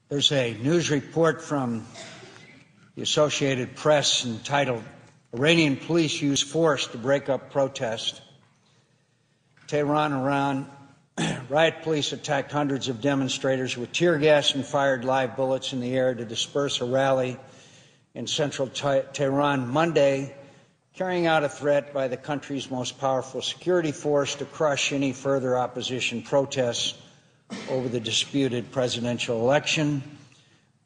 There's a news report from the Associated Press entitled, "Iranian Police Use Force to Break Up Protest." Tehran, Iran, riot police attacked hundreds of demonstrators with tear gas and fired live bullets in the air to disperse a rally in central Tehran Monday, carrying out a threat by the country's most powerful security force to crush any further opposition protests over the disputed presidential election.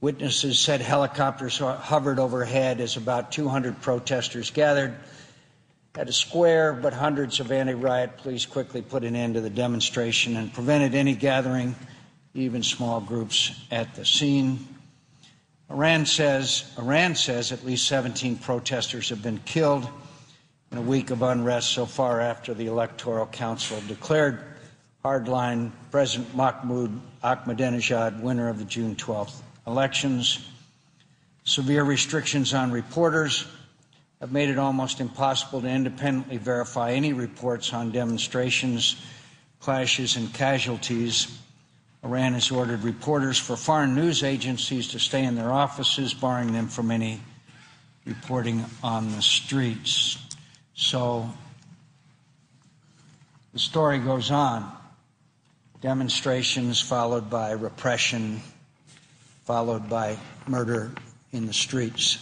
Witnesses said helicopters hovered overhead as about 200 protesters gathered at a square, but hundreds of anti-riot police quickly put an end to the demonstration and prevented any gathering, even small groups, at the scene. Iran says at least 17 protesters have been killed in a week of unrest so far after the Electoral Council declared hardline President Mahmoud Ahmadinejad winner of the June 12th elections. Severe restrictions on reporters have made it almost impossible to independently verify any reports on demonstrations, clashes, and casualties. Iran has ordered reporters for foreign news agencies to stay in their offices, barring them from any reporting on the streets. So the story goes on. Demonstrations followed by repression, followed by murder in the streets.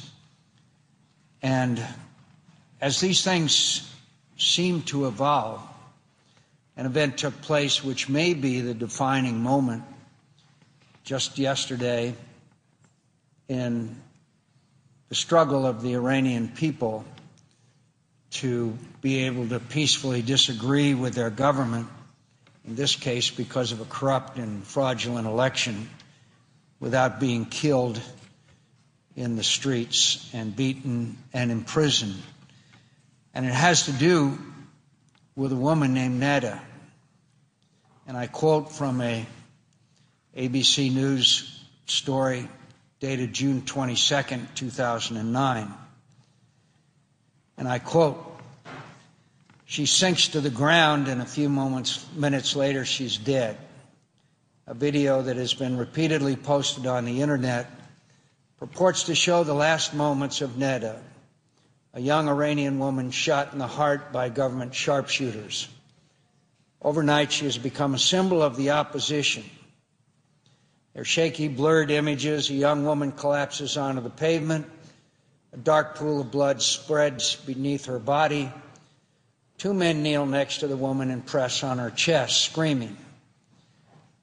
And as these things seem to evolve, an event took place which may be the defining moment just yesterday in the struggle of the Iranian people to be able to peacefully disagree with their government, in this case because of a corrupt and fraudulent election, without being killed in the streets and beaten and imprisoned. And it has to do with a woman named Neda. And I quote from a ABC News story dated June 22nd, 2009. And I quote, "She sinks to the ground and a few minutes later she's dead." A video that has been repeatedly posted on the internet purports to show the last moments of Neda, a young Iranian woman shot in the heart by government sharpshooters. Overnight, she has become a symbol of the opposition. They're shaky, blurred images. A young woman collapses onto the pavement. A dark pool of blood spreads beneath her body. Two men kneel next to the woman and press on her chest, screaming.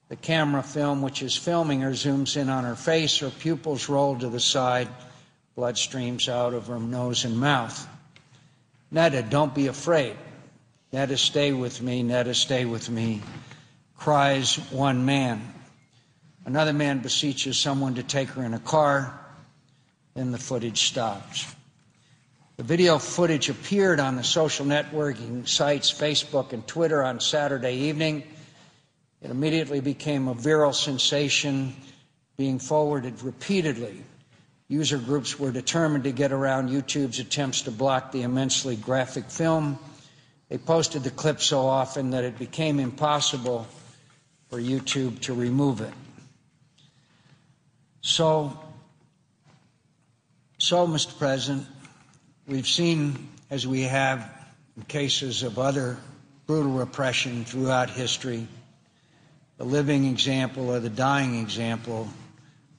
The camera film, which is filming her, zooms in on her face. Her pupils roll to the side. Blood streams out of her nose and mouth. "Neda, don't be afraid. Neda, stay with me. Neda, stay with me," cries one man. Another man beseeches someone to take her in a car. Then the footage stops. The video footage appeared on the social networking sites Facebook and Twitter on Saturday evening. It immediately became a viral sensation, being forwarded repeatedly. User groups were determined to get around YouTube's attempts to block the immensely graphic film. They posted the clip so often that it became impossible for YouTube to remove it. So, Mr. President, we've seen, as we have in cases of other brutal repression throughout history, the living example or the dying example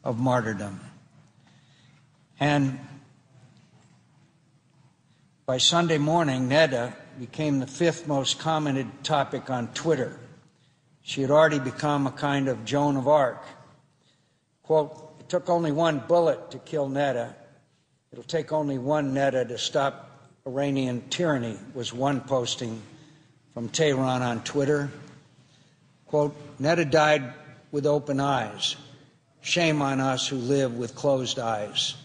of martyrdom. And by Sunday morning, Neda became the 5th most commented topic on Twitter. She had already become a kind of Joan of Arc. Quote, "It took only one bullet to kill Neda. It'll take only one Neda to stop Iranian tyranny," was one posting from Tehran on Twitter. Quote, "Neda died with open eyes. Shame on us who live with closed eyes.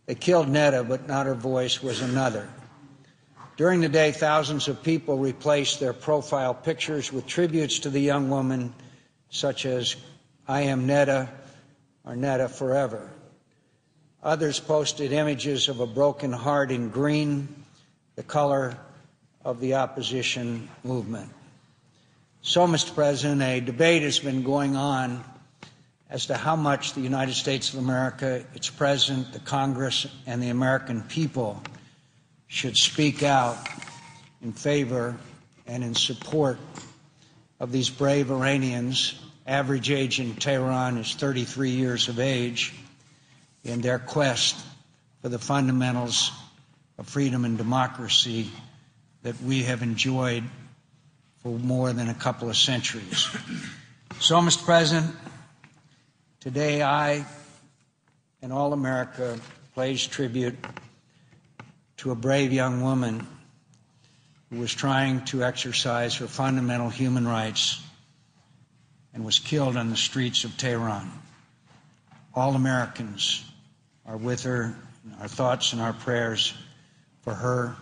They killed Neda, but not her voice was another." During the day, thousands of people replaced their profile pictures with tributes to the young woman, such as "I am Neda" or "Neda forever." Others posted images of a broken heart in green, the color of the opposition movement. So, Mr. President, a debate has been going on as to how much the United States of America, its President, the Congress, and the American people should speak out in favor and in support of these brave Iranians. Average age in Tehran is 33 years of age, in their quest for the fundamentals of freedom and democracy that we have enjoyed for more than a couple of centuries. So, Mr. President, today I and all America pays tribute to a brave young woman who was trying to exercise her fundamental human rights and was killed on the streets of Tehran. All Americans are with her, our thoughts and our prayers for her